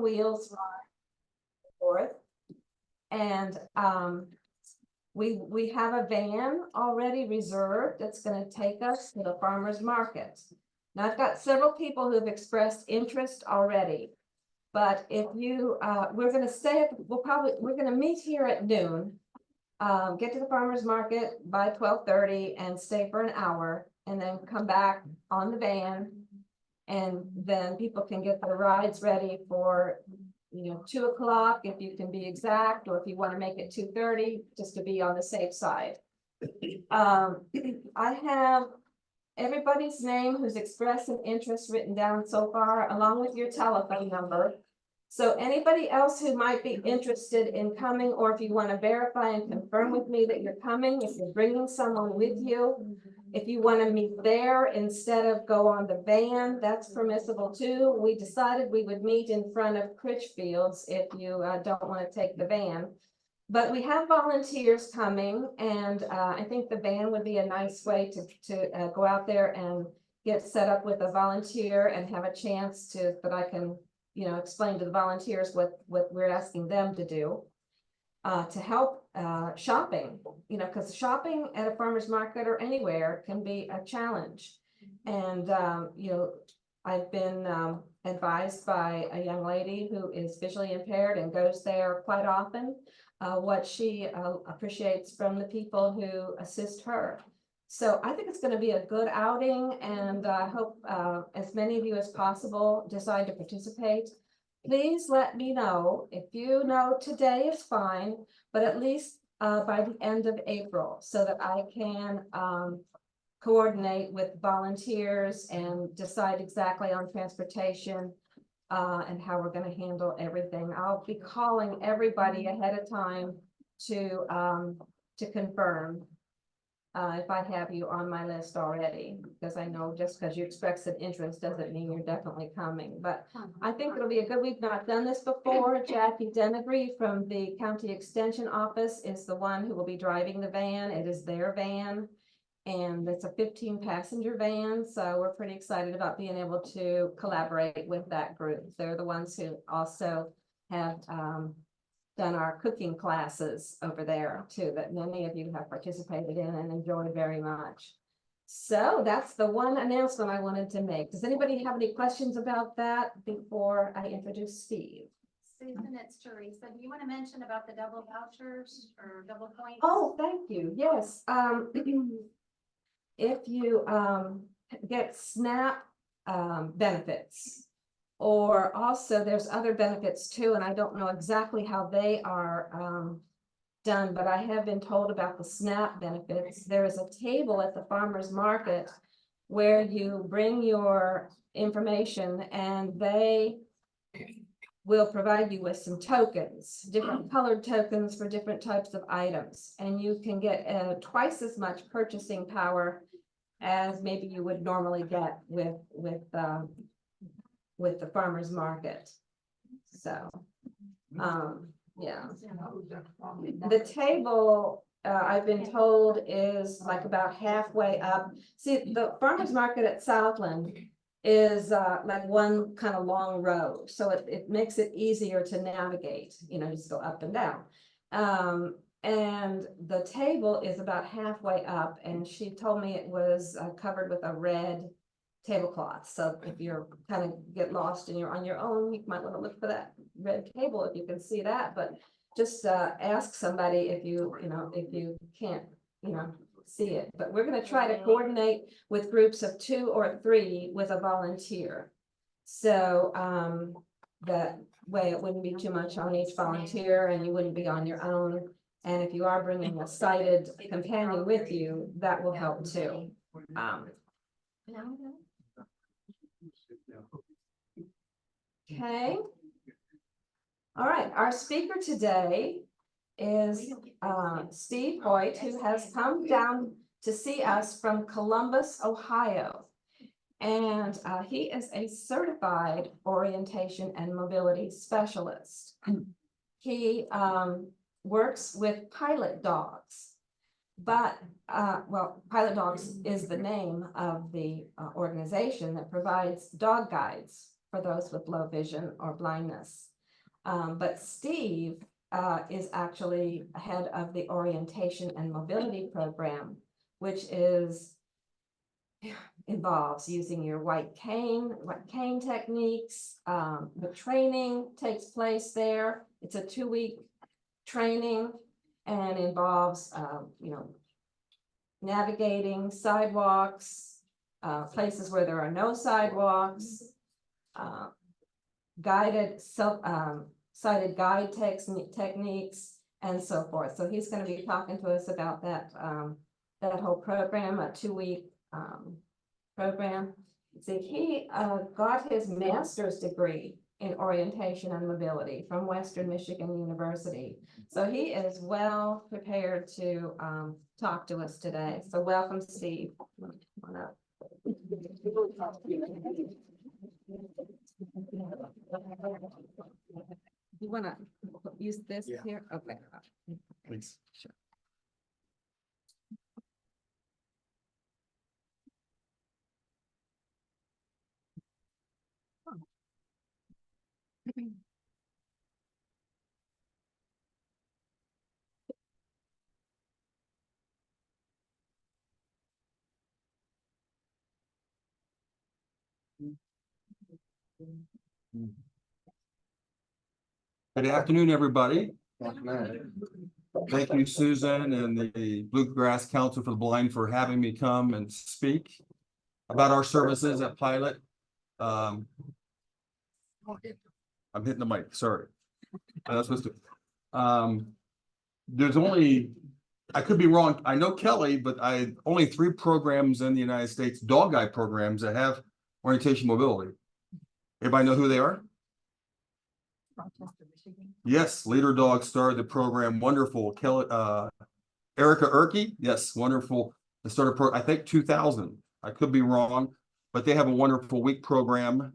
wheels ride forth. And we have a van already reserved that's going to take us to the farmers market. Now I've got several people who have expressed interest already, but if you we're going to stay at we're going to meet here at noon, get to the farmers market by 12:30 and stay for an hour, and then come back on the van, and then people can get their rides ready for 2 o'clock if you can be exact, or if you want to make it 2:30 just to be on the safe side. I have everybody's name who's expressed an interest written down so far, along with your telephone number. So anybody else who might be interested in coming, or if you want to verify and confirm with me that you're coming, if you're bringing someone with you, if you want to meet there instead of go on the van, that's permissible too. We decided we would meet in front of Critchfield's if you don't want to take the van. But we have volunteers coming, and I think the van would be a nice way to go out there and get set up with a volunteer and have a chance that I can explain to the volunteers what we're asking them to do to help shopping, because shopping at a farmer's market or anywhere can be a challenge. And I've been advised by a young lady who is visually impaired and goes there quite often, what she appreciates from the people who assist her. So I think it's going to be a good outing, and I hope as many of you as possible decide to participate. Please let me know. If you know today is fine, but at least by the end of April, so that I can coordinate with volunteers and decide exactly on transportation and how we're going to handle everything. I'll be calling everybody ahead of time to confirm if I have you on my list already, because I know just because you express an interest doesn't mean you're definitely coming. But I think it'll be a good, we've not done this before. Jackie Dennegree from the County Extension Office is the one who will be driving the van. It is their van, and it's a 15-passenger van. So we're pretty excited about being able to collaborate with that group. They're the ones who also have done our cooking classes over there too, that many of you have participated in and enjoyed very much. So that's the one announcement I wanted to make. Does anybody have any questions about that before I introduce Steve? Susan, it's Teresa. Do you want to mention about the double vouchers or double points? Oh, thank you. Yes. If you get SNAP benefits, or also there's other benefits too, and I don't know exactly how they are done, but I have been told about the SNAP benefits. There is a table at the farmer's market where you bring your information and they will provide you with some tokens, different colored tokens for different types of items, and you can get twice as much purchasing power as maybe you would normally get with the farmer's market. So yeah, the table I've been told is like about halfway up. See, the farmer's market at Southland is like one kind of long road, so it makes it easier to navigate, just go up and down. And the table is about halfway up, and she told me it was covered with a red tablecloth. So if you're kind of get lost and you're on your own, you might want to look for that red table if you can see that. But just ask somebody if you can't see it. But we're going to try to coordinate with groups of 2 or 3 with a volunteer, so that way it wouldn't be too much on each volunteer and you wouldn't be on your own. And if you are bringing a sighted companion with you, that will help too. Okay. All right. Our speaker today is Steve Hoyt, who has come down to see us from Columbus, Ohio. And he is a certified orientation and mobility specialist. He works with pilot dogs. But, well, Pilot Dogs is the name of the organization that provides dog guides for those with low vision or blindness. But Steve is actually head of the orientation and mobility program, which involves using your white cane techniques. The training takes place there. It's a 2-week training and involves, navigating sidewalks, places where there are no sidewalks, sighted guide techniques, and so forth. So he's going to be talking to us about that whole program, a 2-week program. See, he got his master's degree in orientation and mobility from Western Michigan University. So he is well prepared to talk to us today. So welcome, Steve. Come on up. You want to use this here? Okay. Please. Sure. Good afternoon, everybody. Thank you, Susan and the Bluegrass Council for the Blind for having me come and speak about our services at Pilot. I'm hitting the mic, sorry. I'm not supposed to. There's only, I could be wrong, I know Kelly, but only 3 programs in the United States, dog guide programs, that have orientation mobility. Everybody know who they are? Yes, Leader Dog started the program. Wonderful. Kelly, Erica Erkey. Yes, wonderful. They started I think 2000. I could be wrong, but they have a wonderful week program,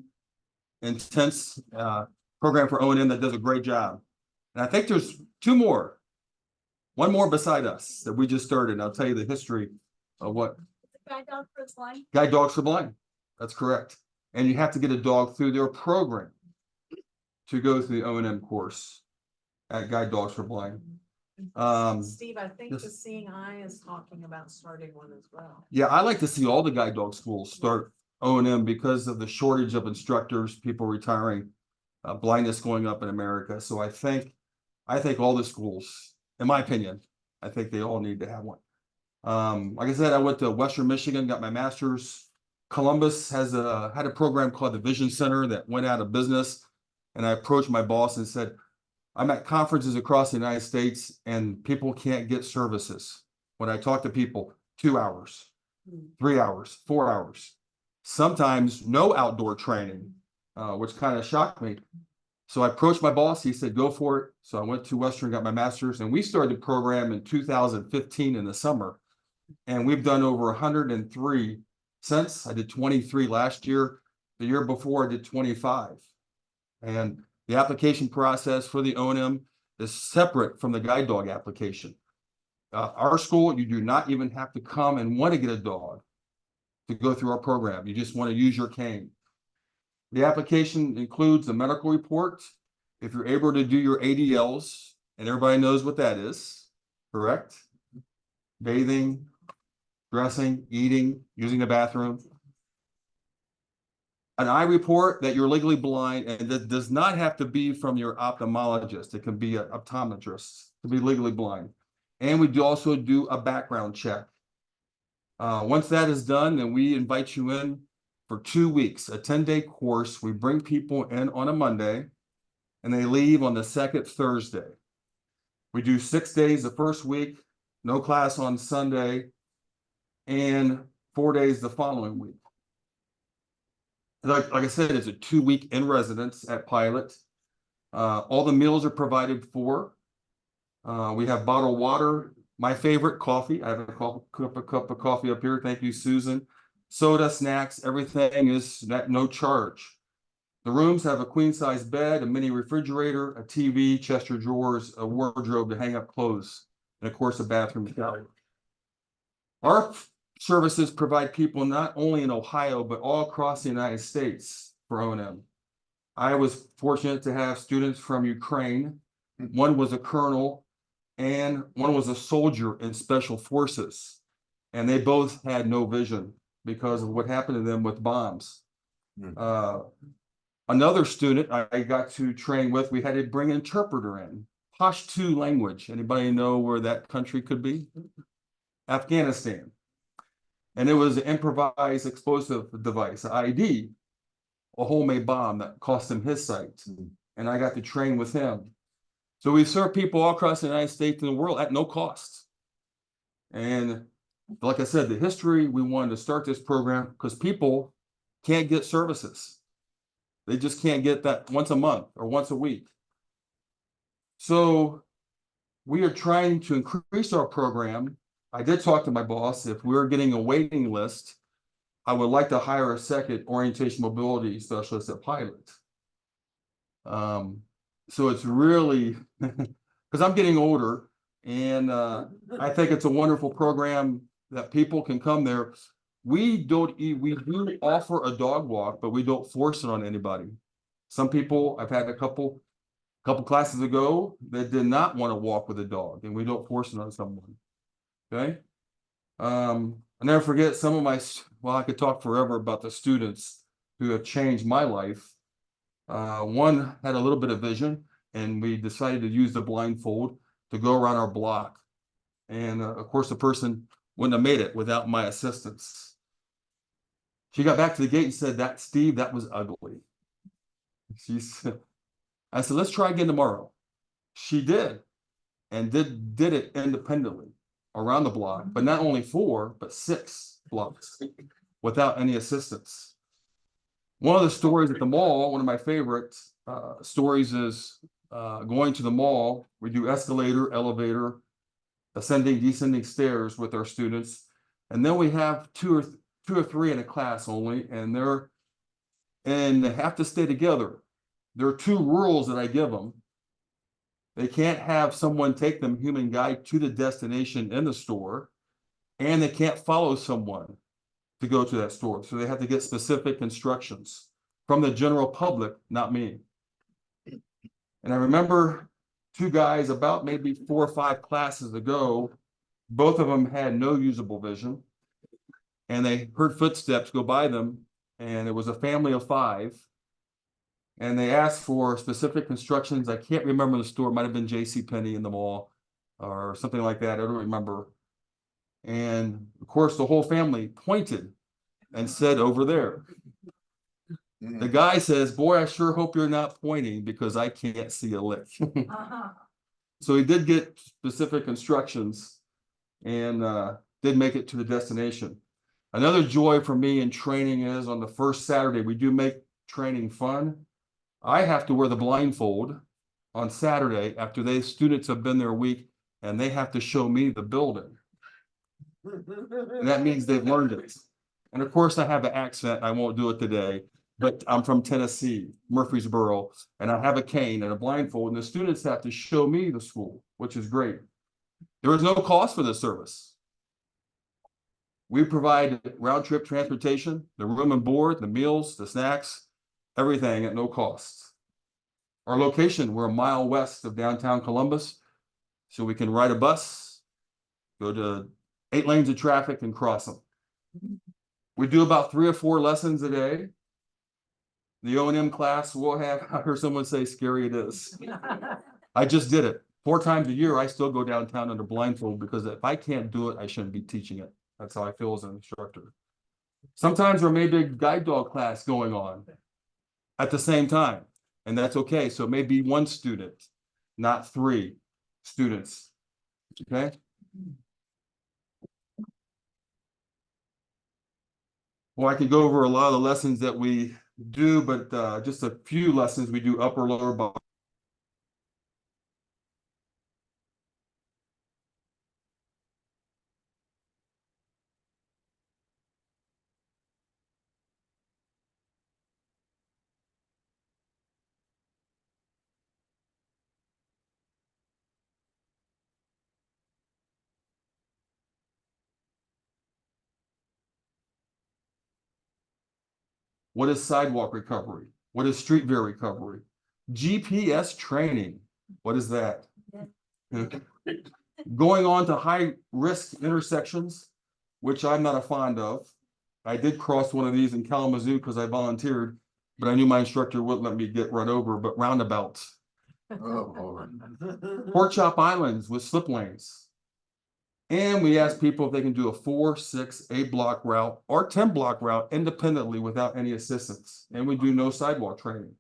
intense program for O&M that does a great job. And I think there's 2 more. One more beside us that we just started. And I'll tell you the history of what. Guide Dogs for the Blind. Guide Dogs for Blind. That's correct. And you have to get a dog through their program to go through the O&M course at Guide Dogs for Blind. Steve, I think yes. the Seeing Eye is talking about starting one as well. Yeah, I like to see all the guide dog schools start O&M because of the shortage of instructors, people retiring, blindness going up in America. So I think all the schools, in my opinion, I think they all need to have one. Like I said, I went to Western Michigan, got my master's. Columbus had a program called the Vision Center that went out of business. And I approached my boss and said, I'm at conferences across the United States and people can't get services. When I talk to people, 2 hours, 3 hours, 4 hours, sometimes no outdoor training, which kind of shocked me. So I approached my boss. He said, go for it. So I went to Western, got my master's, and we started the program in 2015 in the summer. And we've done over 103 since. I did 23 last year. The year before I did 25. And the application process for the O&M is separate from the guide dog application. Our school, you do not even have to come and want to get a dog to go through our program. You just want to use your cane. The application includes a medical report. If you're able to do your ADLs, and everybody knows what that is, correct? Bathing, dressing, eating, using the bathroom. An eye report that you're legally blind, and that does not have to be from your ophthalmologist. It can be an optometrist to be legally blind. And we also do a background check. Once that is done, then we invite you in for 2 weeks, a 10-day course. We bring people in on a Monday, and they leave on the 2nd Thursday. We do 6 days the first week, no class on Sunday, and 4 days the following week. Like I said, it's a 2-week in residence at Pilot. All the meals are provided for. We have bottled water, my favorite, coffee. I have a cup of coffee up here. Thank you, Susan. Soda, snacks, everything is at no charge. The rooms have a queen-size bed, a mini refrigerator, a TV, chest of drawers, a wardrobe to hang up clothes, and of course, a bathroom shower. Our services provide people not only in Ohio, but all across the United States for O&M. I was fortunate to have students from Ukraine. One was a colonel and one was a soldier in special forces. And they both had no vision because of what happened to them with bombs. Another student I got to train with, we had to bring an interpreter in. Pashto language. Anybody know where that country could be? Afghanistan. And it was an improvised explosive device, IED, a homemade bomb that cost him his sight. And I got to train with him. So we serve people all across the United States and the world at no cost. And like I said, the history, we wanted to start this program because people can't get services. They just can't get that once a month or once a week. So we are trying to increase our program. I did talk to my boss. If we're getting a waiting list, I would like to hire a second orientation mobility specialist at Pilot. So it's really, because I'm getting older, and I think it's a wonderful program that people can come there. We do offer a dog walk, but we don't force it on anybody. Some people, I've had a couple classes ago that did not want to walk with a dog, and we don't force it on someone. Okay. I never forget some of my, well, I could talk forever about the students who have changed my life. One had a little bit of vision, and we decided to use the blindfold to go around our block. And of course, the person wouldn't have made it without my assistance. She got back to the gate and said, "That Steve, that was ugly." She said, I said, "Let's try again tomorrow." She did, and did it independently around the block, but not only 4, but 6 blocks without any assistance. One of the stories at the mall, one of my favorite stories is going to the mall. We do escalator, elevator, ascending, descending stairs with our students. And then we have two or three in a class only, and they have to stay together. There are 2 rules that I give them. They can't have someone take them human guide to the destination in the store, and they can't follow someone to go to that store. So they have to get specific instructions from the general public, not me. And I remember 2 guys about maybe 4 or 5 classes ago, both of them had no usable vision, and they heard footsteps go by them, and it was a family of 5. And they asked for specific instructions. I can't remember the store. It might have been JCPenney in the mall or something like that. I don't remember. And of course, the whole family pointed and said, "Over there." The guy says, "Boy, I sure hope you're not pointing because I can't see a lick." So he did get specific instructions and did make it to the destination. Another joy for me in training is on the first Saturday, we do make training fun. I have to wear the blindfold on Saturday after students have been there a week, and they have to show me the building. And that means they've learned it. And of course, I have an accent. I won't do it today, but I'm from Tennessee, Murfreesboro, and I have a cane and a blindfold, and the students have to show me the school, which is great. There is no cost for this service. We provide round trip transportation, the room and board, the meals, the snacks, everything at no cost. Our location, we're a mile west of downtown Columbus, so we can ride a bus, go to 8 lanes of traffic and cross them. We do about 3 or 4 lessons a day. The O&M class will have, I heard someone say scary it is. I just did it. 4 times a year, I still go downtown under blindfold because if I can't do it, I shouldn't be teaching it. That's how I feel as an instructor. Sometimes there may be a guide dog class going on at the same time, and that's okay. So it may be 1 student, not 3 students, okay? Well, I could go over a lot of the lessons that we do, but just a few lessons. We do upper, lower body. What is sidewalk recovery? What is street view recovery? GPS training. What is that? Going on to high risk intersections, which I'm not a fond of. I did cross one of these in Kalamazoo because I volunteered, but I knew my instructor wouldn't let me get run over, but roundabouts. Pork chop islands with slip lanes. And we ask people if they can do a 4, 6, 8 block route or 10 block route independently without any assistance. And we do no sidewalk training.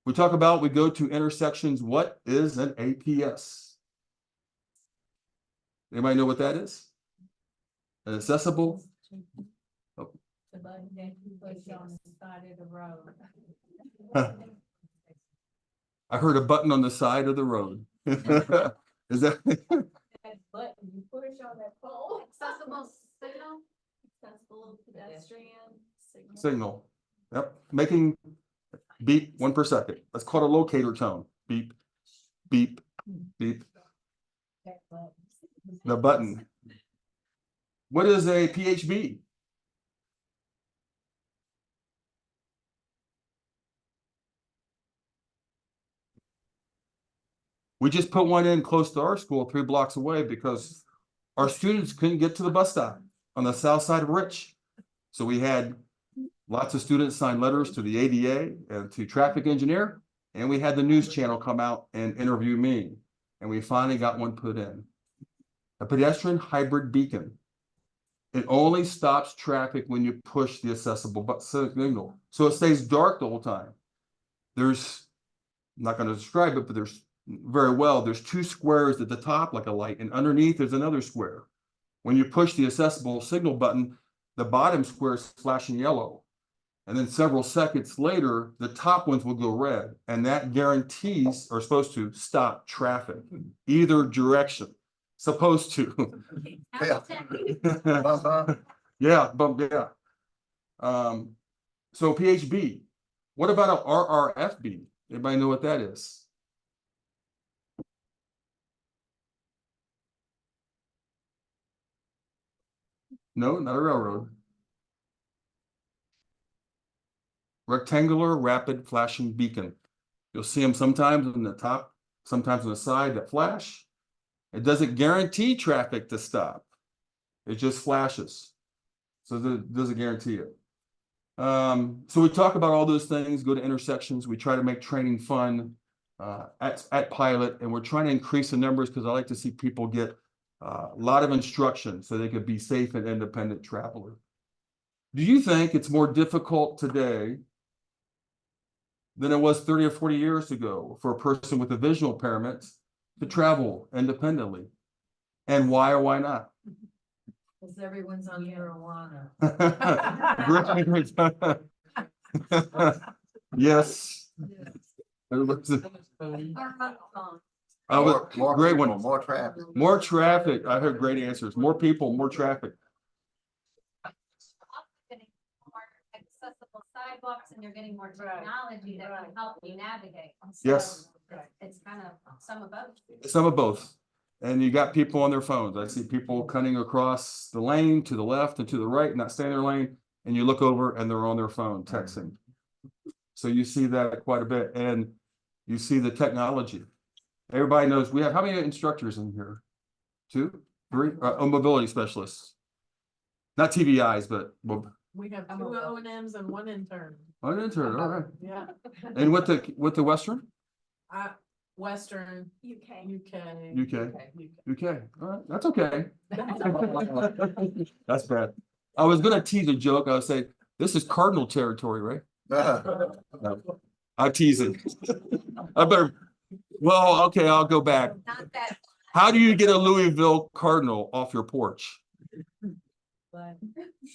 We talk about, we go to intersections. What is an APS? Anybody know what that is? An accessible? Oh. The button that you push on the side of the road. I heard a button on the side of the road. Is that? That button you push on that pole. Accessible signal? Accessible pedestrian signal. Signal. Yep. Making beep 1 per second. That's called a locator tone. Beep, beep, beep. That button. The button. What is a PHB? We just put one in close to our school 3 blocks away because our students couldn't get to the bus stop on the south side of Rich. So we had lots of students sign letters to the ADA and to traffic engineer. And we had the news channel come out and interview me. And we finally got one put in. A pedestrian hybrid beacon. It only stops traffic when you push the accessible signal. So it stays dark the whole time. There's, I'm not going to describe it, but there's there's 2 squares at the top like a light, and underneath there's another square. When you push the accessible signal button, the bottom square is flashing yellow. And then several seconds later, the top ones will go red. And that guarantees are supposed to stop traffic, either direction. Supposed to. Yeah, but yeah. So PHB. What about a RRFB? Anybody know what that is? No, not a railroad. Rectangular rapid flashing beacon. You'll see them sometimes on the top, sometimes on the side that flash. It doesn't guarantee traffic to stop. It just flashes. So it doesn't guarantee it. So we talk about all those things, go to intersections. We try to make training fun at Pilot, and we're trying to increase the numbers because I like to see people get a lot of instruction so they could be safe and independent traveler. Do you think it's more difficult today than it was 30 or 40 years ago for a person with a visual impairment to travel independently? And why or why not? Because everyone's on marijuana. Yes. Great one. More traffic. More traffic. I heard great answers. More people, more traffic. Getting more accessible sidewalks, and you're getting more technology that can help you navigate. Yes. So it's kind of some of both. Some of both. And you got people on their phones. I see people cutting across the lane to the left and to the right, not staying in their lane. And you look over and they're on their phone texting. So you see that quite a bit. And you see the technology. Everybody knows we have how many instructors in here? 2, 3? Mobility specialists. Not TBIs, but We have 2 O&Ms and 1 intern. one intern. All right. Yeah. And with the Western? Western, UK. UK. UK. All right. That's okay. That's bad. I was gonna tease a joke. I would say, this is cardinal territory, right? No. I'm teasing. I better, well, okay, I'll go back. Not that. How do you get a Louisville Cardinal off your porch?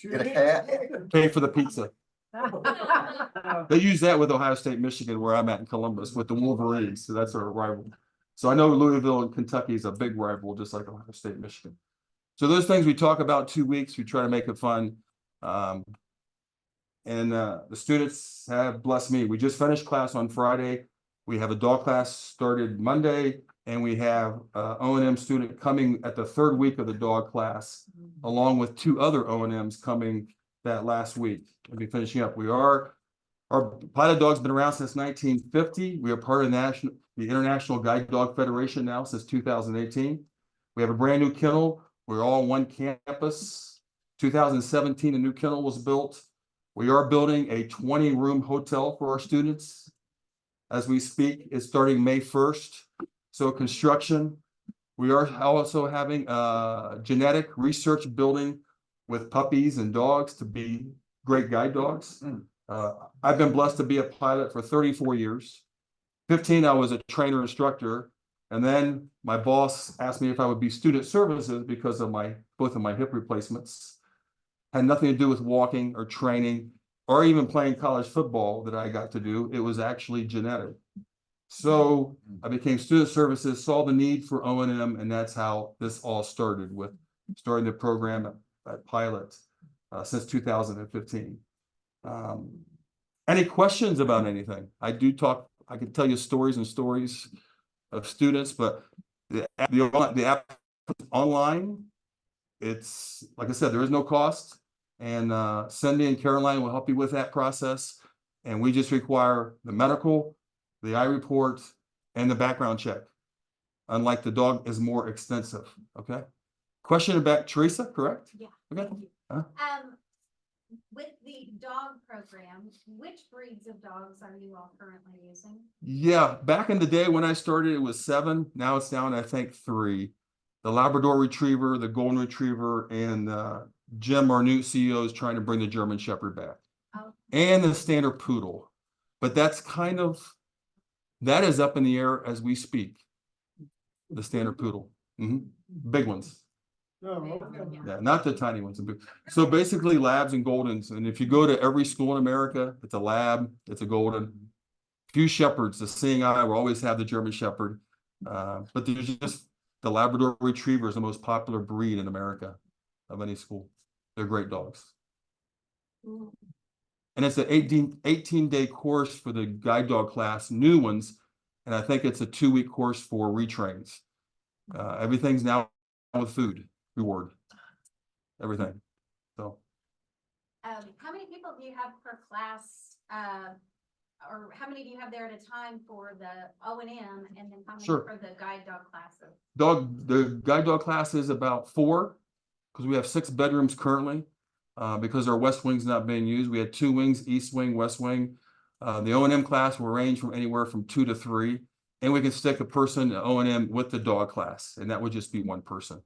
Get a cat. Pay for the pizza. They use that with Ohio State, Michigan, where I'm at in Columbus with the Wolverines. So that's our rival. So I know Louisville and Kentucky is a big rival, just like Ohio State, Michigan. So those things we talk about 2 weeks, we try to make it fun. The students have blessed me. We just finished class on Friday. We have a dog class started Monday, and we have O&M student coming at the 3rd week of the dog class, along with 2 other O&Ms coming that last week. We'll be finishing up. We are Our pilot dog's been around since 1950. We are part of the International Guide Dog Federation now since 2018. We have a brand new kennel. We're all on one campus. 2017, a new kennel was built. We are building a 20-room hotel for our students. As we speak, it's starting May 1st. So construction. We are also having a genetic research building with puppies and dogs to be great guide dogs. I've been blessed to be a pilot for 34 years. 15, I was a trainer instructor. And then my boss asked me if I would be student services because of both of my hip replacements. Had nothing to do with walking or training or even playing college football that I got to do. It was actually genetic. So I became student services, saw the need for O&M, and that's how this all started, with starting the program at Pilot since 2015. Any questions about anything? I can tell you stories and stories of students, but the app online, it's like I said, there is no cost, and Cindy and Caroline will help you with that process. And we just require the medical, the eye report, and the background check. Unlike the dog is more extensive. Okay. Question about Teresa, correct? Yeah. Okay. Thank you. With the dog program, which breeds of dogs are you all currently using? Yeah, back in the day when I started, it was 7. Now it's down, I think, 3. The Labrador Retriever, the Golden Retriever, and Jim, our new CEO, is trying to bring the German Shepherd back. Oh. And the standard poodle. But that is up in the air as we speak. The standard poodle. Big ones. Yeah, not the tiny ones. So basically labs and goldens. And if you go to every school in America, it's a lab, it's a golden. Few shepherds, the seeing eye will always have the German Shepherd. But there's just the Labrador Retriever is the most popular breed in America of any school. They're great dogs. And it's an 18-day course for the guide dog class, new ones. And I think it's a 2-week course for retrains. Everything's now with food reward. Everything. So. How many people do you have per class? Or how many do you have there at a time for the O&M, and then how many Sure. for the guide dog classes? The guide dog class is about 4, because we have 6 bedrooms currently. Because our west wing's not being used. We had 2 wings, east wing, west wing. The O&M class will range from anywhere from 2 to 3, and we can stick a person O&M with the dog class, and that would just be 1 person.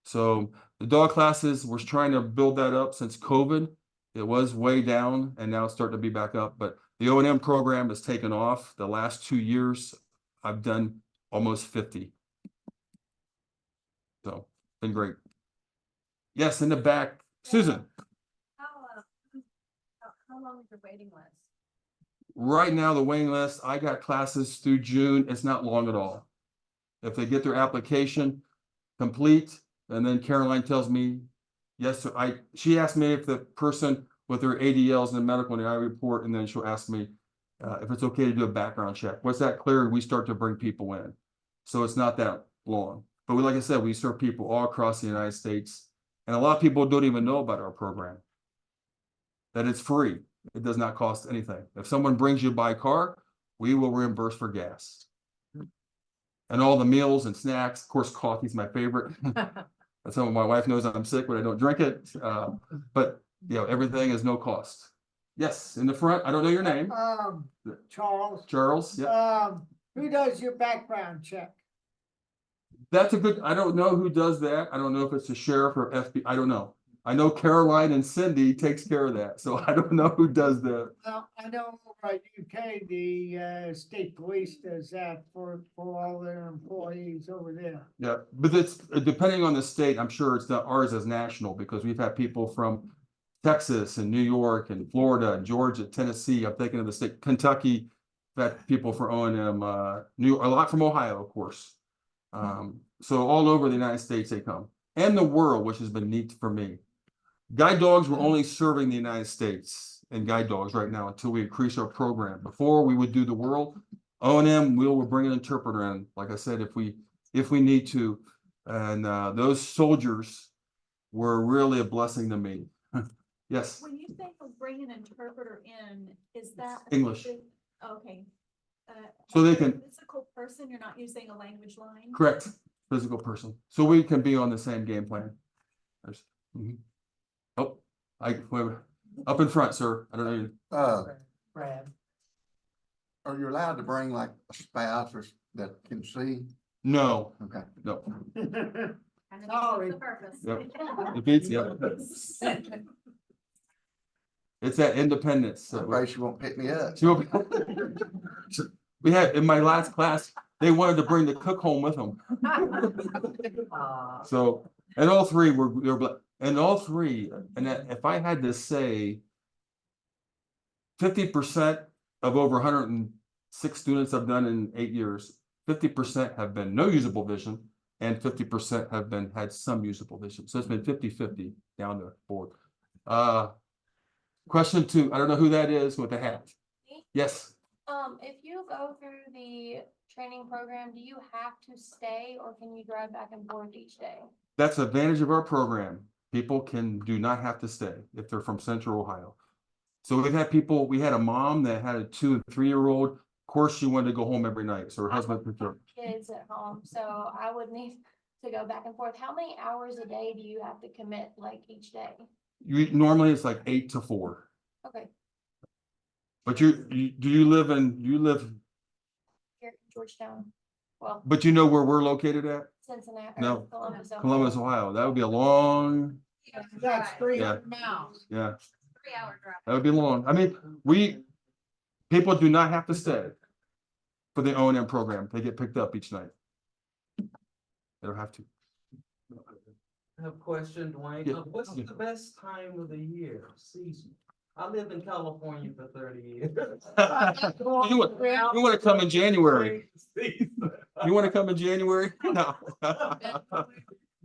So the dog classes, we're trying to build that up since COVID. It was way down, and now it's starting to be back up. But the O&M program has taken off. The last 2 years, I've done almost 50. So been great. Yes, in the back, Susan. How long is your waiting list? Right now, the waiting list, I got classes through June. It's not long at all. If they get their application complete, and then Caroline tells me, yes, she asked me if the person with their ADLs and the medical and the eye report, and then she'll ask me if it's okay to do a background check. Once that cleared, we start to bring people in. So it's not that long. But like I said, we serve people all across the United States. And a lot of people don't even know about our program. That it's free. It does not cost anything. If someone brings you by car, we will reimburse for gas. And all the meals and snacks. Of course, coffee's my favorite. Some of my wife knows I'm sick, but I don't drink it. But everything is no cost. Yes, in the front. I don't know your name. Charles. Charles. Yeah. Who does your background check? That's a good. I don't know who does that. I don't know if it's the sheriff or FBI. I don't know. I know Caroline and Cindy takes care of that, so I don't know who does that. Well, I know over at UK, the state police does that for all their employees over there. Yeah, but it's depending on the state. I'm sure it's not ours as national, because we've had people from Texas and New York and Florida and Georgia, Tennessee. I'm thinking of the state, Kentucky. That people for O&M, a lot from Ohio, of course. So all over the United States they come, and the world, which has been neat for me. Guide dogs were only serving the United States and guide dogs right now until we increase our program. Before we would do the world, O&M, we'll bring an interpreter in, like I said, if we need to. And those soldiers were really a blessing to me. Yes, When you think of bringing an interpreter in, is that? English. Okay. So they as a can- Physical person, you're not using a language line? correct, physical person. So we can be on the same game plan. Mhm. Oh, up in front, sir. I don't know. You. Brad. Are you allowed to bring like a spouse or that can see? No, Okay. no. Kind of Sorry. defeats the purpose. Yep. It beats, yeah. It's that independence. I pray she won't pick me up. She will be- We had, in my last class, they wanted to bring the cook home with them. So, and all three and all three, and if I had to say 50% of over 106 students I've done in 8 years, 50% have been no usable vision and 50% have had some usable vision. So it's been 50-50 down the board. Question 2, I don't know who that is with the hat. Yes, If you go through the training program, do you have to stay or can you drive back and forth each day? that's the advantage of our program. People do not have to stay if they're from Central Ohio. So we've had people, we had a mom that had a 2 and 3-year-old. Of course, she wanted to go home every night. So her husband picked her up. Kids at home, so I would need to go back and forth. How many hours a day do you have to commit, like, each day? Normally it's like 8 to 4. Okay, But you live here, Georgetown, well, but you know where we're located at? Cincinnati, No. or Columbus, Ohio. Columbus, Ohio. That would be a long, That's three. yeah, Now, yeah, 3-hour drive. that would be long. I mean, people do not have to stay for the O&M program. They get picked up each night. They don't have to. I have a question, Dwayne. Yeah. What's the best time of the year, season? I lived in California for 30 years. You want to come in January? You want to come in January? No.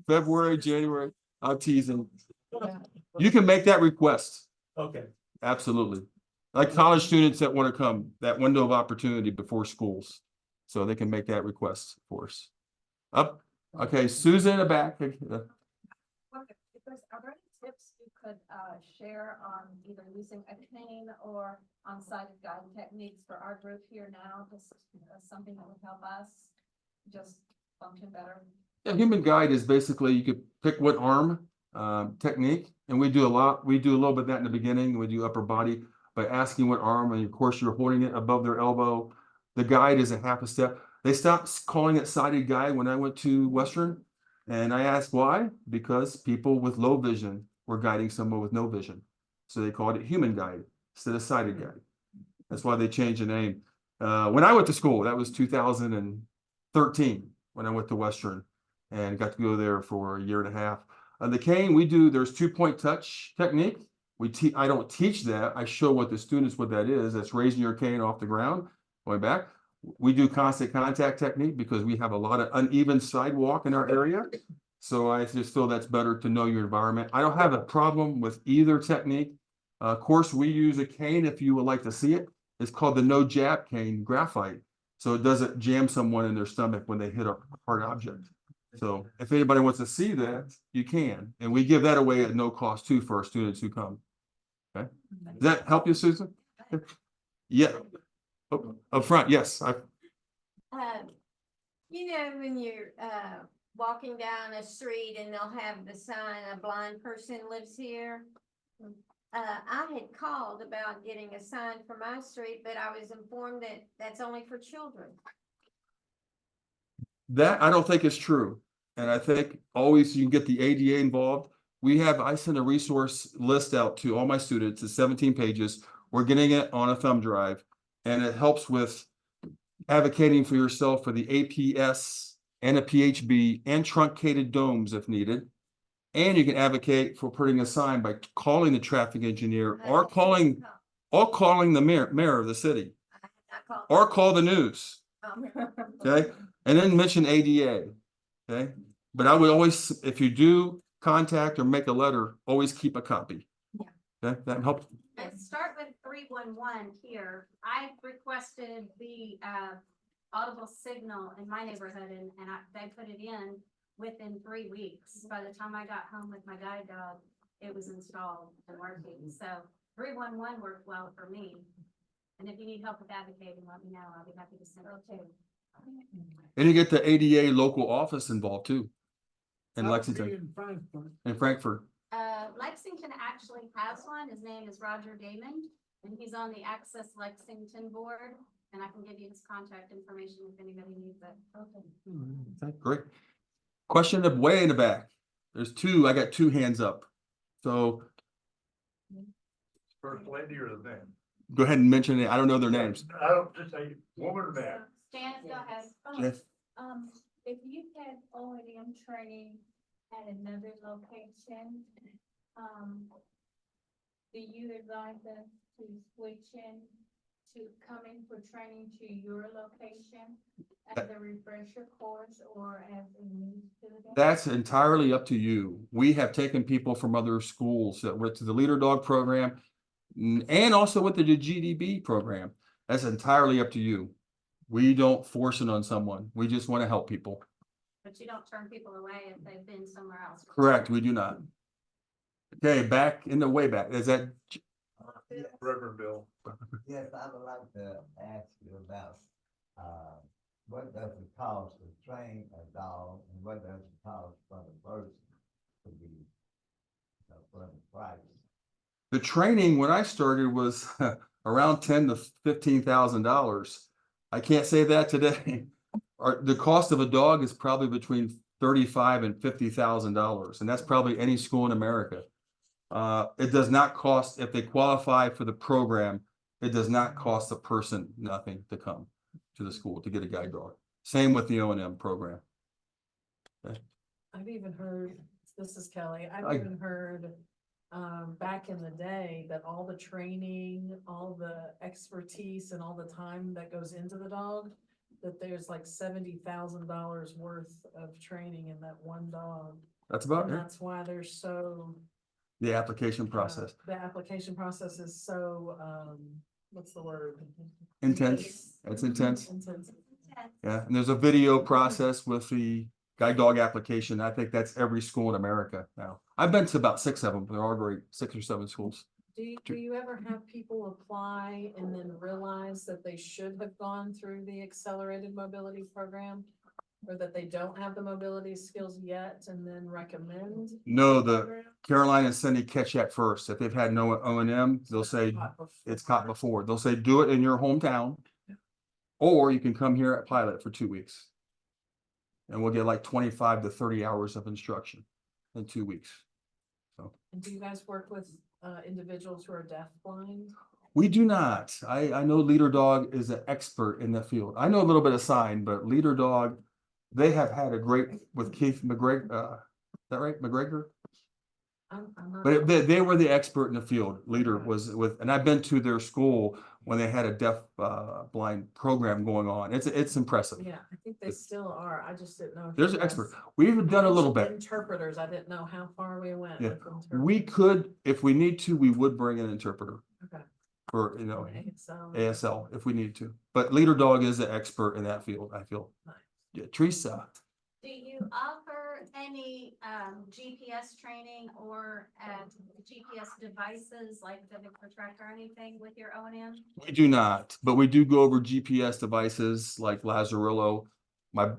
February, January. I'm teasing. You can make that request. Okay. Absolutely. Like college students that want to come, that window of opportunity before schools. So they can make that request for us. Up. Okay, Susan in the back. Are there any tips you could share on either using a cane or on sighted guide techniques for our group here now? Just something that would help us just function better. Yeah, human guide is basically, you could pick what arm technique, and we do a little bit of that in the beginning. We do upper body by asking what arm, and of course you're holding it above their elbow. The guide is a half a step. They stopped calling it sighted guide when I went to Western, and I asked why, because people with low vision were guiding someone with no vision. So they called it human guide instead of sighted guide. That's why they changed the name. When I went to school, that was 2013 when I went to Western and got to go there for a year and a half. The cane there's 2-point touch technique. I don't teach that. I show what the students what that is. That's raising your cane off the ground, going back. We do constant contact technique because we have a lot of uneven sidewalk in our area. So I just feel that's better to know your environment. I don't have a problem with either technique. Of course, we use a cane if you would like to see it. It's called the no jab cane, graphite. So it doesn't jam someone in their stomach when they hit a hard object. So if anybody wants to see that, you can. And we give that away at no cost too for our students who come. Okay. Does that help you, Susan? Yeah. Up front, yes. You know, when you're walking down a street and they'll have the sign, a blind person lives here. I had called about getting a sign for my street, but I was informed that that's only for children. That I don't think is true. And I think always you can get the ADA involved. I send a resource list out to all my students. It's 17 pages. We're getting it on a thumb drive, and it helps with advocating for yourself for the APS and a PHB and truncated domes if needed. And you can advocate for putting a sign by calling the traffic engineer or calling the mayor of the city, or call the news. Okay, and then mention ADA. Okay, but I would always, if you do contact or make a letter, always keep a copy. Okay, that helps. Let's start with 311 here. I requested the audible signal in my neighborhood they put it in within 3 weeks. By the time I got home with my guide dog, it was installed and working. So 311 worked well for me. And if you need help with advocating, let me know. I'll be happy to send it too. And you get the ADA local office involved too. In I'll be Lexington, in Frankfurt. in Frankfurt. Lexington actually has one. His name is Roger Damon, and he's on the Access Lexington board. And I can give you his contact information if anybody needs it. Okay, great. Question of way in the back. There's two, I got two hands up. So First lady or the man? go ahead and mention it. I don't know their names. I don't, just say woman or man. Janice, go ahead. Yes. If you had O&M training at another location, do you advise us to switch in to come in for training to your location as a refresher course or as a new student? That's entirely up to you. We have taken people from other schools that went to the Leader Dog program and also with the GDB program. That's entirely up to you. We don't force it on someone. We just want to help people. But you don't turn people away if they've been somewhere else. Correct, we do not. Okay, back in the way back. Is that Reverend Bill. Yes, I would like to ask you about, what does it cost to train a dog and what does it cost for the person to be, for the price? the training when I started was around $10,000 to $15,000. I can't say that today. The cost of a dog is probably between $35,000 and $50,000, and that's probably any school in America. It does not cost, if they qualify for the program, it does not cost the person nothing to come to the school to get a guide dog. Same with the O&M program. Okay. I've even heard, this is Kelly, I've I- even heard back in the day that all the training, all the expertise and all the time that goes into the dog, that there's like $70,000 worth of training in that one dog. That's about And it. that's why they're so, The application process. the application process is so, what's the word? Intense. It's intense. Intense. Yeah, and there's a video process with the guide dog application. I think that's every school in America now. I've been to about 6 of them. They're all great, 6 or 7 schools. Do you ever have people apply and then realize that they should have gone through the accelerated mobility program? Or that they don't have the mobility skills yet and then recommend? No, the program? Caroline and Cindy catch that first. If they've had no O&M, they'll say it's caught before. They'll say, do it in your hometown. Or you can come here at Pilot for 2 weeks. And we'll get like 25 to 30 hours of instruction in 2 weeks. And do you guys work with individuals who are deafblind? We do not. I know Leader Dog is an expert in that field. I know a little bit of sign, but Leader Dog, they have had a great with Keith McGregor. Is that right? McGregor? I'm not. But they were the expert in the field. Leader was with, and I've been to their school when they had a deaf blind program going on. It's impressive. Yeah, I think they still are. I just didn't know. if There's you an guys- expert. We've done a little bit. Interpreters, I didn't know how far we went. Yeah. with interpreters. We could, if we need to, we would bring an interpreter Okay. for, So- ASL if we need to. But Leader Dog is an expert in that field, I feel. Nice. Yeah, Teresa. Do you offer any GPS training or GPS devices like the Victor Track or anything with your O&M? We do not, but we do go over GPS devices like Lazarillo. My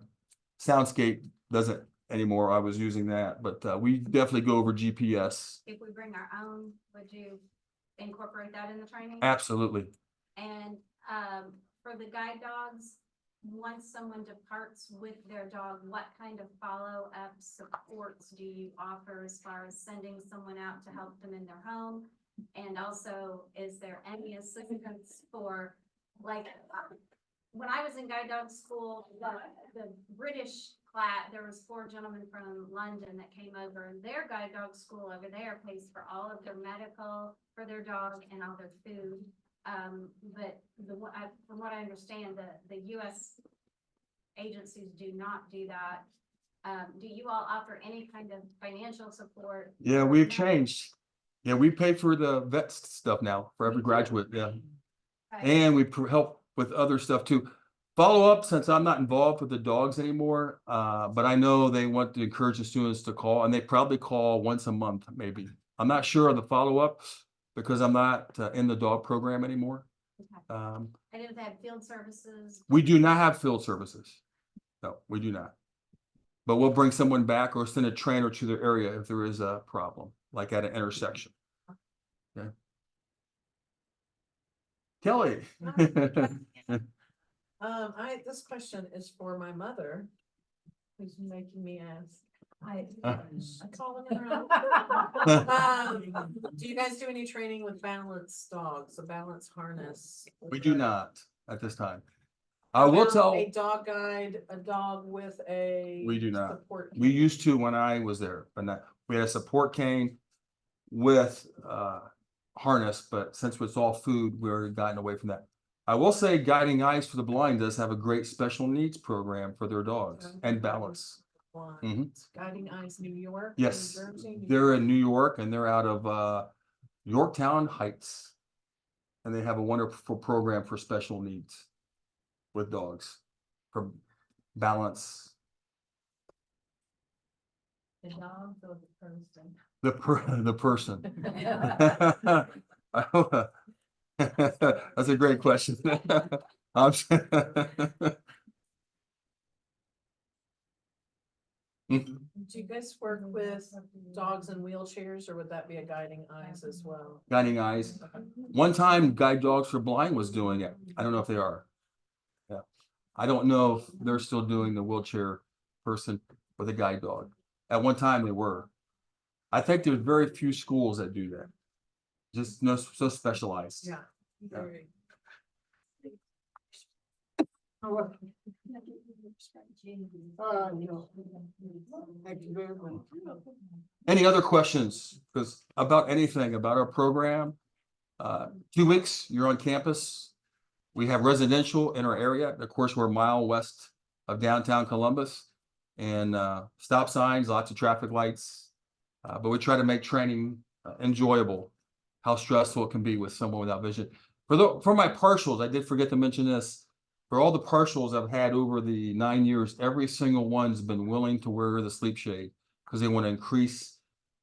Soundscape doesn't anymore. I was using that, but we definitely go over GPS. If we bring our own, would you incorporate that in the training? Absolutely. And for the guide dogs, once someone departs with their dog, what kind of follow-up supports do you offer as far as sending someone out to help them in their home? And also, is there any assistance for, like, when I was in guide dog school, the British class, there was 4 gentlemen from London that came over, and their guide dog school over there pays for all of their medical for their dog and all their food. But from what I understand, the US agencies do not do that. Do you all offer any kind of financial support? Yeah, we've changed. Yeah, we pay for the vet stuff now for every graduate. Yeah. Okay. And we help with other stuff too. Follow up, since I'm not involved with the dogs anymore, but I know they want to encourage the students to call, and they probably call once a month, maybe. I'm not sure of the follow-up because I'm not in the dog program anymore. Okay. And if they have field services, We do not have field services. No, we do not. But we'll bring someone back or send a trainer to their area if there is a problem, like at an intersection. Okay. Kelly. This question is for my mother, who's making me ask. I call them around. Do you guys do any training with balanced dogs, a balance harness? We do not at this time. I will About tell, a dog guide, a dog with a. we do not. support We cane. used to when I was there, but not, we had a support cane with harness, but since it's all food, we're gotten away from that. I will say Guiding Eyes for the Blind does have a great special needs program for their dogs and balance. Mhm. Guiding Eyes, New York. Yes, New Jersey, New they're York. in New York and they're out of Yorktown Heights. And they have a wonderful program for special needs with dogs for balance. The dog or the person? The person. That's a great question. Do you guys work with dogs in wheelchairs, or would that be a Guiding Eyes as well? Guiding Eyes. One time Guide Dogs for Blind was doing it. I don't know if they are. Yeah. I don't know if they're still doing the wheelchair person with a guide dog. At one time they were. I think there's very few schools that do that. Just no, so specialized. Yeah. Yeah. Very. No. Thank you very much. Any other questions? Because about anything about our program? 2 weeks, you're on campus. We have residential in our area. Of course, we're a mile west of downtown Columbus. And stop signs, lots of traffic lights. But we try to make training enjoyable. How stressful it can be with someone without vision. For my partials, I did forget to mention this. For all the partials I've had over the 9 years, every single one's been willing to wear the sleep shade because they want to increase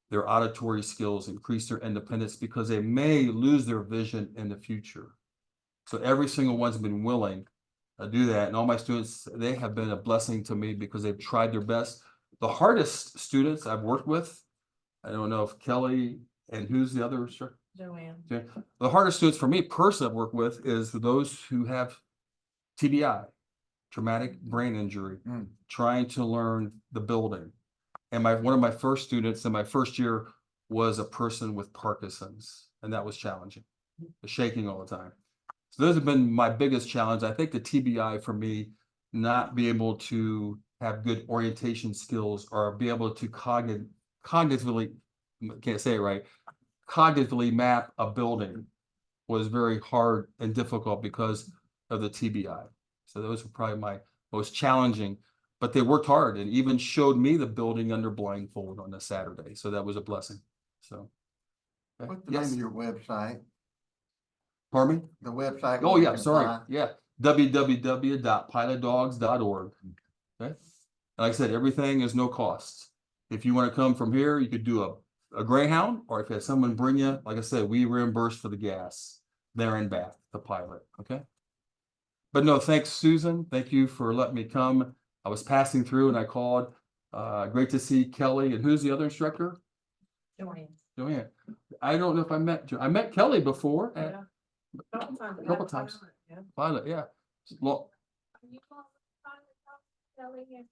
their auditory skills, increase their independence, because they may lose their vision in the future. So every single one's been willing to do that. And all my students, they have been a blessing to me because they've tried their best. The hardest students I've worked with, I don't know if Kelly and who's the other instructor? Joanne. Yeah. The hardest students for me personally I've worked with is those who have TBI, traumatic brain injury, trying to learn the building. And one of my first students in my first year was a person with Parkinson's, and that was challenging, the shaking all the time. So those have been my biggest challenge. I think the TBI for me, not be able to have good orientation skills or be able to cognitively, can't say it right, cognitively map a building was very hard and difficult because of the TBI. So those were probably my most challenging, but they worked hard and even showed me the building under blindfold on a Saturday. So that was a blessing. So. Okay. What's the name of your website? Pardon me? The website? Oh, where you yeah, can sorry. find- Yeah. www.pilotdogs.org. Okay. Like I said, everything is no cost. If you want to come from here, you could do a Greyhound, or if you have someone bring you, like I said, we reimburse for the gas there and back, the Pilot. Okay. But no, thanks, Susan. Thank you for letting me come. I was passing through and I called. Great to see Kelly. And who's the other instructor? Joanne. Joanne. I don't know if I met Kelly before at Yeah. Couple times. a couple times. Yeah. Pilot, yeah. Well,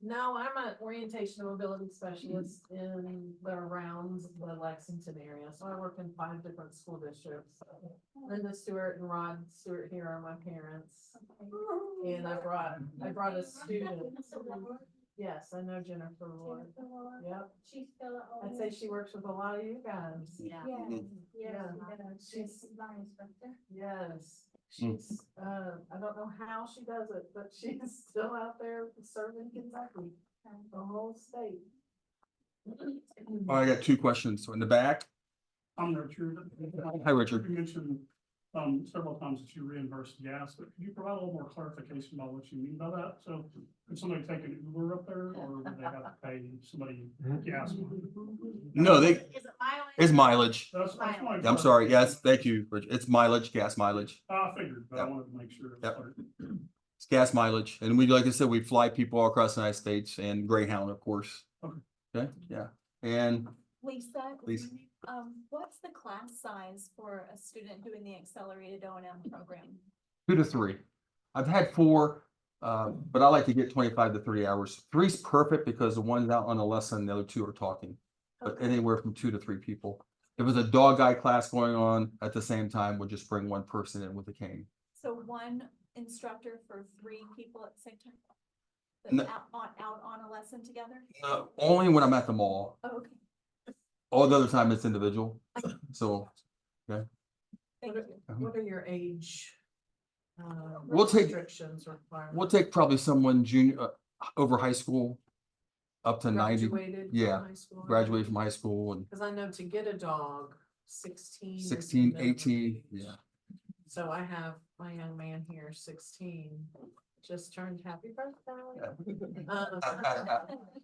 No, I'm an orientation and mobility specialist in the around the Lexington area. So I work in 5 different school districts. Linda Stewart and Rod Stewart here are my parents. And I brought a student. Yes, I know Jennifer Ward. Yep. She's still. I'd say she works with a lot of you guys. Yeah. Yeah. She's line instructor. Yes. She's, I don't know how she does it, but she's still out there serving Kentucky, the whole state. I got 2 questions. So in the back. I'm Richard. Hi, Richard. You mentioned, several times that you reimbursed gas, but could you provide a little more clarification about what you mean by that? So could somebody take an Uber up there, or would they have to pay somebody gas money? No, Is it mileage? it's mileage. That's my. I'm sorry. Yes, thank you, Rich. It's mileage, gas mileage. I figured, but I Yep. wanted to make sure. it was Yep. clear. It's gas mileage. And we, like I said, we fly people all across the United States and Greyhound, of course. Okay. Okay, yeah. And Lisa, Lisa. what's the class size for a student doing the accelerated O&M program? 2 to 3. I've had 4, but I like to get 25 to 30 hours. 3's perfect because the one's out on a lesson, the other 2 are talking. But Okay. anywhere from 2 to 3 people. If there's a dog guide class going on at the same time, we'll just bring one person in with a cane. So one instructor for 3 people at the same time? No. Out on a lesson together? Only when I'm at the mall. Oh, okay, All the other time it's individual. So, thank you. What are your age? We'll take- restrictions or requirements? we'll take probably someone junior, over high school, up to 90. Graduated from Yeah, high school? Graduated from high school and Cause I know to get a dog, 16. is the 16, minimum 18, age. yeah. So I have my young man here, 16, just turned happy birthday.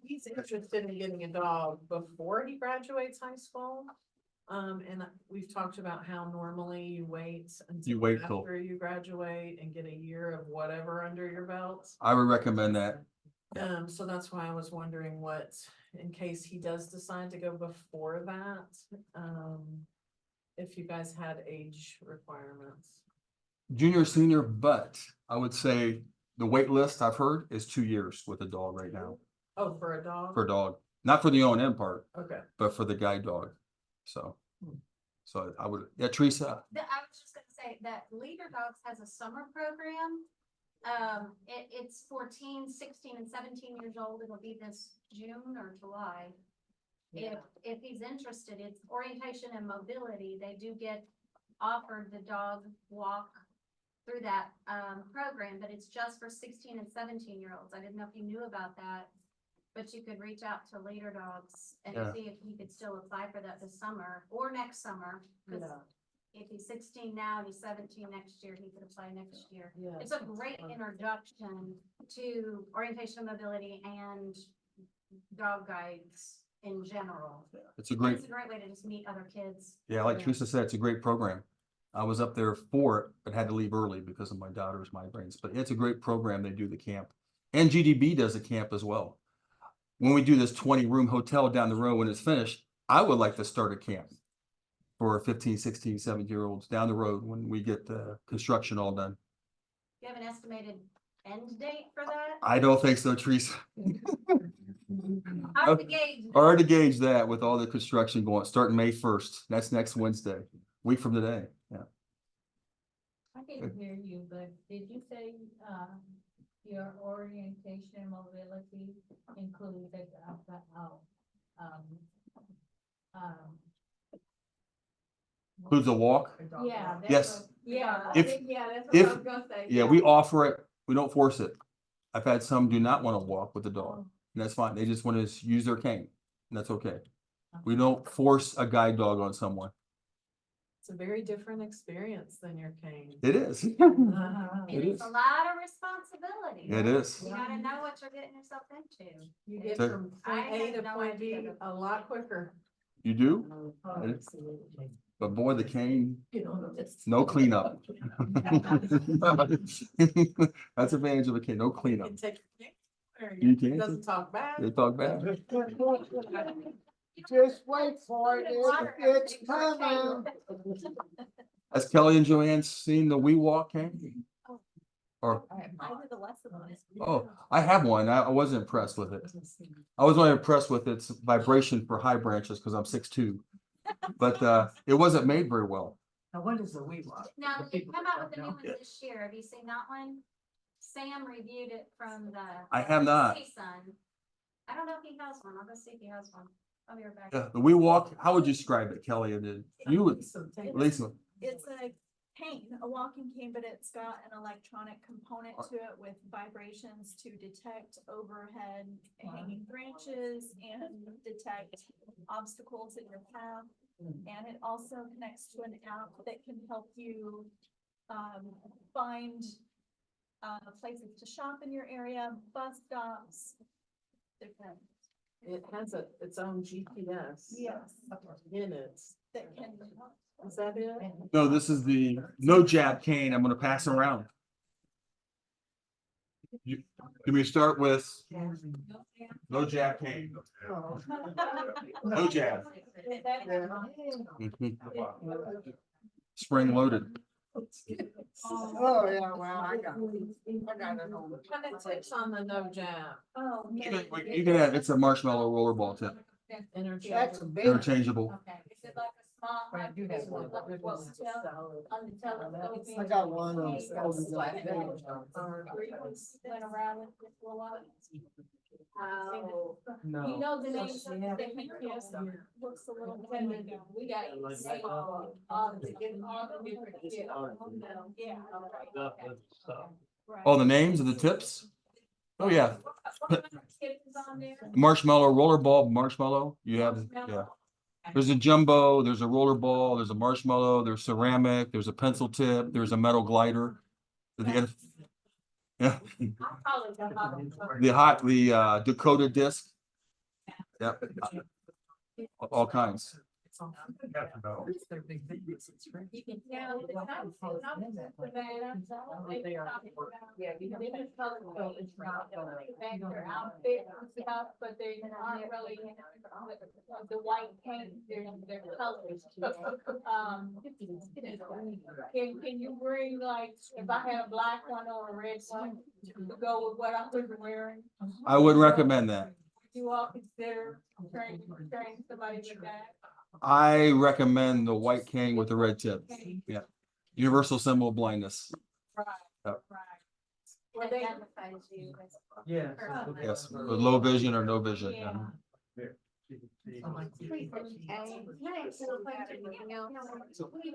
He's interested in getting a dog before he graduates high school. And we've talked about how normally you wait You until wait till- after you graduate and get a year of whatever under your belt. I would recommend that. So that's why I was wondering what, in case he does decide to go before that, if you guys had age requirements. Junior, senior, but I would say the wait list I've heard is 2 years with a dog right now, Oh, for a dog? for a dog. Not for the O&M part, Okay. but for the guide dog. So I would, yeah, Teresa, I was just gonna say that Leader Dogs has a summer program. It's 14, 16, and 17 years old. It'll be this June or July. If he's interested, it's orientation and mobility. They do get offered the dog walk through that program, but it's just for 16 and 17-year-olds. I didn't know if you knew about that, but you could reach out to Leader Dogs and Yeah. see if he could still apply for that this summer or next summer. 'Cause if he's 16 now and he's 17 next year, he could apply next year. Yeah. It's a great introduction to orientation and mobility and dog guides in general. it's a And great, it's a great way to just meet other kids. yeah, like Teresa said, it's a great program. I was up there for it, but had to leave early because of my daughter's migraines. But it's a great program. They do the camp. And GDB does a camp as well. When we do this 20-room hotel down the road when it's finished, I would like to start a camp for 15, 16, 17-year-olds down the road when we get the construction all done. Do you have an estimated end date for that? I don't think so, Teresa. Hard to gauge. Hard to gauge that with all the construction going, starting May 1st. That's next Wednesday, week from today. Yeah. I didn't hear you, but did you say, your orientation and mobility included, Includes a walk. yeah. Yes. Yeah, If- yeah, that's what I if- was gonna say. Yeah, we offer it. We don't force it. I've had some do not want to walk with the dog, and that's fine. They just want to use their cane, and that's okay. We don't force a guide dog on someone. It's a very different experience than your cane. It is. Uh-huh. It It's is. a lot of responsibility. It is. You gotta know what you're getting yourself into. You get So- from I point A had to no point idea B that- a lot quicker. You do? Oh, It is. absolutely. But boy, the cane, You know, it's- no cleanup. That's advantage of a cane, no You cleanup. can take your cane where You you- can. Doesn't talk back. They talk bad. Just wait for it, it's coming. Has Kelly and Joanne seen the We Walk cane? Or, I did the lesson on it. oh, I have one. I wasn't impressed with it. I was only impressed with its vibration for high branches because I'm 6'2". But it wasn't made very well. Now, what is the we walk? Now, The they people come out don't with the new know. ones this year. Have you seen that one? Sam reviewed it from the. I have not. Son. I don't know if he has one. I'll go see if he has one. I'll be right back. Yeah, the We Walk, how would you describe it, Kelly? And then you would, Lisa, It's a cane, a walking cane, but it's got an electronic component to it with vibrations to detect overhead hanging branches and detect obstacles in your path. And it also connects to an app that can help you, find, places to shop in your area, bus stops, different, It has its own GPS. yes, In it. that can. Is that it? No, this is the no jab cane. I'm gonna pass around. You, can we start with no jab cane? No jab. Mhm. Spring loaded. Oh, yeah, well, I got it on. Kind of tips on the no jab. Oh. You can have, it's a marshmallow rollerball tip, That's a big. interchangeable. Is it like a small? I do have one. On the telescope? I got one of those. Went around with this little one. No. You know the name So of she had- the looks a little different. We got. All the different. Yeah. Oh, the names of the tips? Oh, yeah. Marshmallow, rollerball, marshmallow. You have, yeah. There's a jumbo, there's a rollerball, there's a marshmallow, there's ceramic, there's a pencil tip, there's a metal glider. Yeah. The Dakota disc. Yep. All kinds. It's their big business, it's great. You can tell. They are. Yeah, they just color code is not back their outfit and stuff, but they aren't really, the white paint, their colors. Can you bring like, if I had a black one or a red one to go with what I'm wearing? I would recommend that. You all consider training somebody with that? I recommend the white cane with the red tip. Yeah. Universal symbol of blindness. Right, Yep. right. Well, they, Yeah. Yes, with low vision or no vision. Yeah.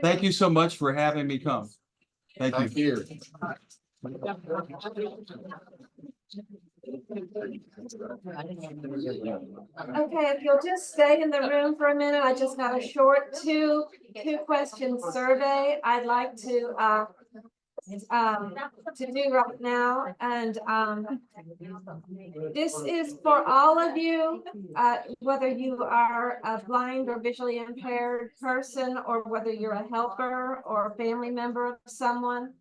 Thank you so much for having me come. Thank you. Okay, if you'll just stay in the room for a minute, I just got a short two question survey I'd like to do right now, and this is for all of you, whether you are a blind or visually impaired person, or whether you're a helper or a family member of someone.